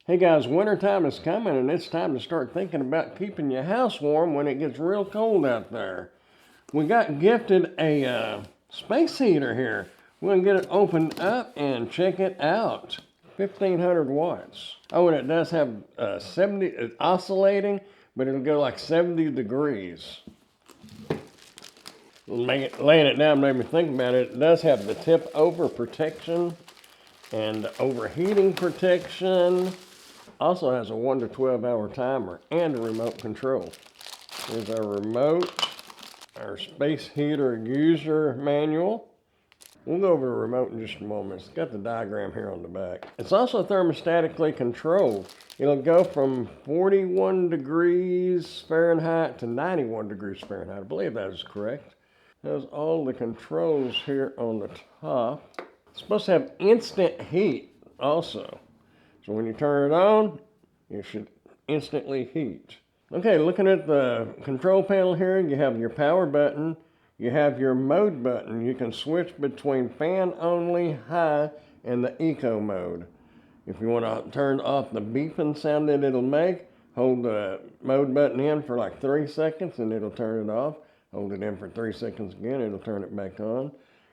Hey guys, wintertime is coming and it's time to start thinking about keeping your house warm when it gets real cold out there. We got gifted a space heater here. We're gonna get it opened up and check it out. 1500 watts. Oh, and it does have 70, it's oscillating, but it'll go like 70 degrees. Laying it down made me think about it. It does have the tip over protection and overheating protection. Also has a 1 to 12 hour timer and a remote control. Here's our remote, our space heater user manual. We'll go over the remote in just a moment. It's got the diagram here on the back. It's also thermostatically controlled. It'll go from 41 degrees Fahrenheit to 91 degrees Fahrenheit. I believe that is correct. It has all the controls here on the top. It's supposed to have instant heat also. So when you turn it on, it should instantly heat. Okay, looking at the control panel here, you have your power button, you have your mode button. You can switch between fan only, high, and the eco mode. If you want to turn off the beeping sound that it'll make, hold the mode button in for like 3 seconds and it'll turn it off. Hold it in for 3 seconds again, it'll turn it back on.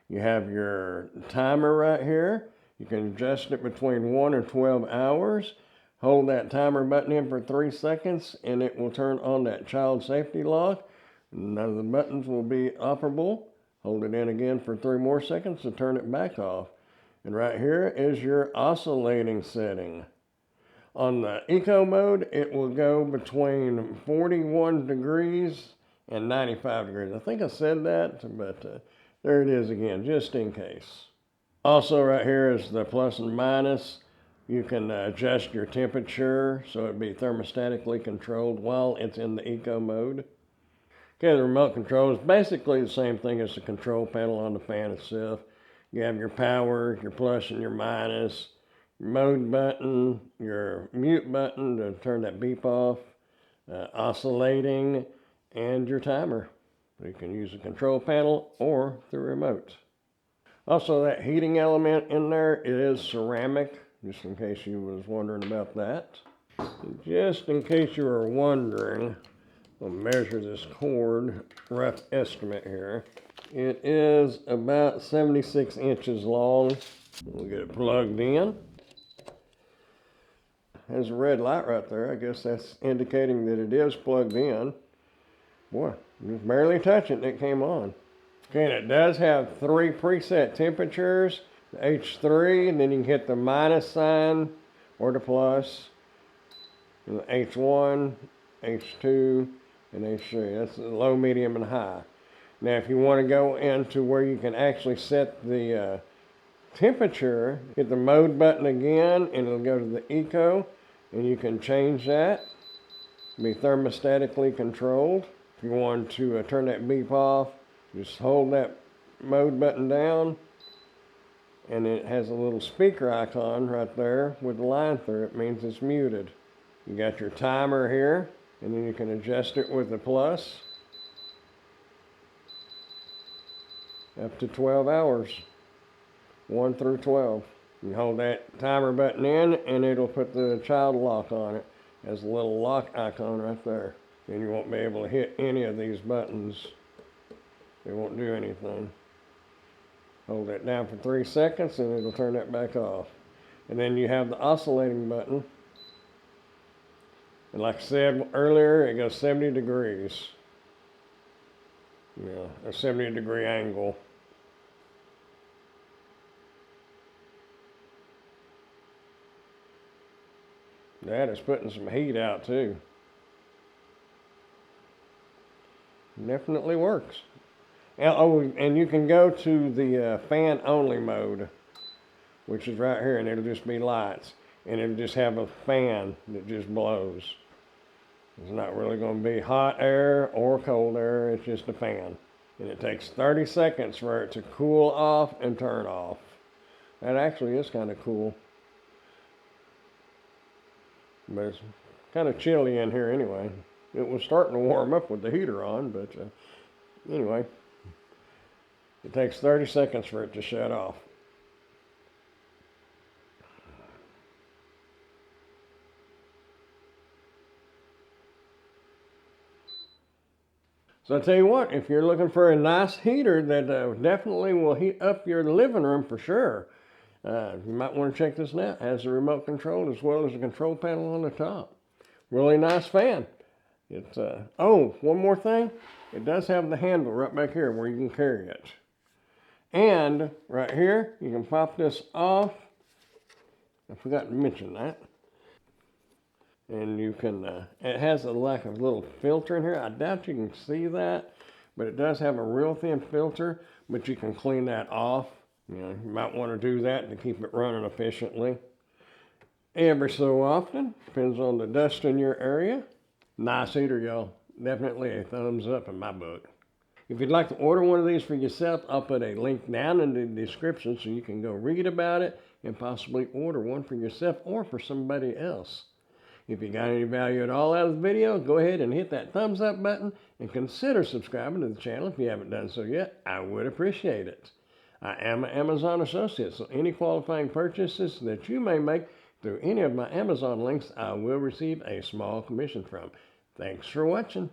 You have your timer right here. You can adjust it between 1 and 12 hours. Hold that timer button in for 3 seconds and it will turn on that child safety lock. None of the buttons will be operable. Hold it in again for 3 more seconds to turn it back off. And right here is your oscillating setting. On the eco mode, it will go between 41 degrees and 95 degrees. I think I said that, but there it is again, just in case. Also right here is the plus and minus. You can adjust your temperature so it'd be thermostatically controlled while it's in the eco mode. Okay, the remote control is basically the same thing as the control panel on the fan itself. You have your power, your plus and your minus, your mode button, your mute button to turn that beep off, oscillating, and your timer. You can use the control panel or the remote. Also, that heating element in there, it is ceramic, just in case you was wondering about that. Just in case you were wondering, I'll measure this cord, rough estimate here. It is about 76 inches long. We'll get it plugged in. There's a red light right there. I guess that's indicating that it is plugged in. Boy, just barely touch it and it came on. Okay, and it does have 3 preset temperatures, the H3, and then you can hit the minus sign or the plus, and the H1, H2, and H3. That's the low, medium, and high. Now, if you want to go into where you can actually set the temperature, hit the mode button again, and it'll go to the eco, and you can change that. Be thermostatically controlled. If you want to turn that beep off, just hold that mode button down, and it has a little speaker icon right there with a line through it. It means it's muted. You got your timer here, and then you can adjust it with the plus. Up to 12 hours, 1 through 12. You hold that timer button in, and it'll put the child lock on it. There's a little lock icon right there. And you won't be able to hit any of these buttons. It won't do anything. Hold that down for 3 seconds and it'll turn that back off. And then you have the oscillating button. And like I said earlier, it goes 70 degrees. A 70-degree angle. That is putting some heat out too. Definitely works. And you can go to the fan only mode, which is right here, and it'll just be lights. And it'll just have a fan that just blows. It's not really going to be hot air or cold air, it's just a fan. And it takes 30 seconds for it to cool off and turn off. That actually is kind of cool. But it's kind of chilly in here anyway. It was starting to warm up with the heater on, but anyway. It takes 30 seconds for it to shut off. So I tell you what, if you're looking for a nice heater that definitely will heat up your living room for sure, you might want to check this out. It has a remote control as well as a control panel on the top. Really nice fan. It's oh, one more thing. It does have the handle right back here where you can carry it. And right here, you can pop this off. I forgot to mention that. And you can, it has a like a little filter in here. I doubt you can see that, but it does have a real thin filter, but you can clean that off. You know, you might want to do that to keep it running efficiently. Every so often, depends on the dust in your area. Nice heater, y'all. Definitely a thumbs up in my book. If you'd like to order one of these for yourself, I'll put a link down in the description so you can go read about it and possibly order one for yourself or for somebody else. If you got any value at all out of the video, go ahead and hit that thumbs up button and consider subscribing to the channel if you haven't done so yet. I would appreciate it. I am an Amazon associate, so any qualifying purchases that you may make through any of my Amazon links, I will receive a small commission from. Thanks for watching.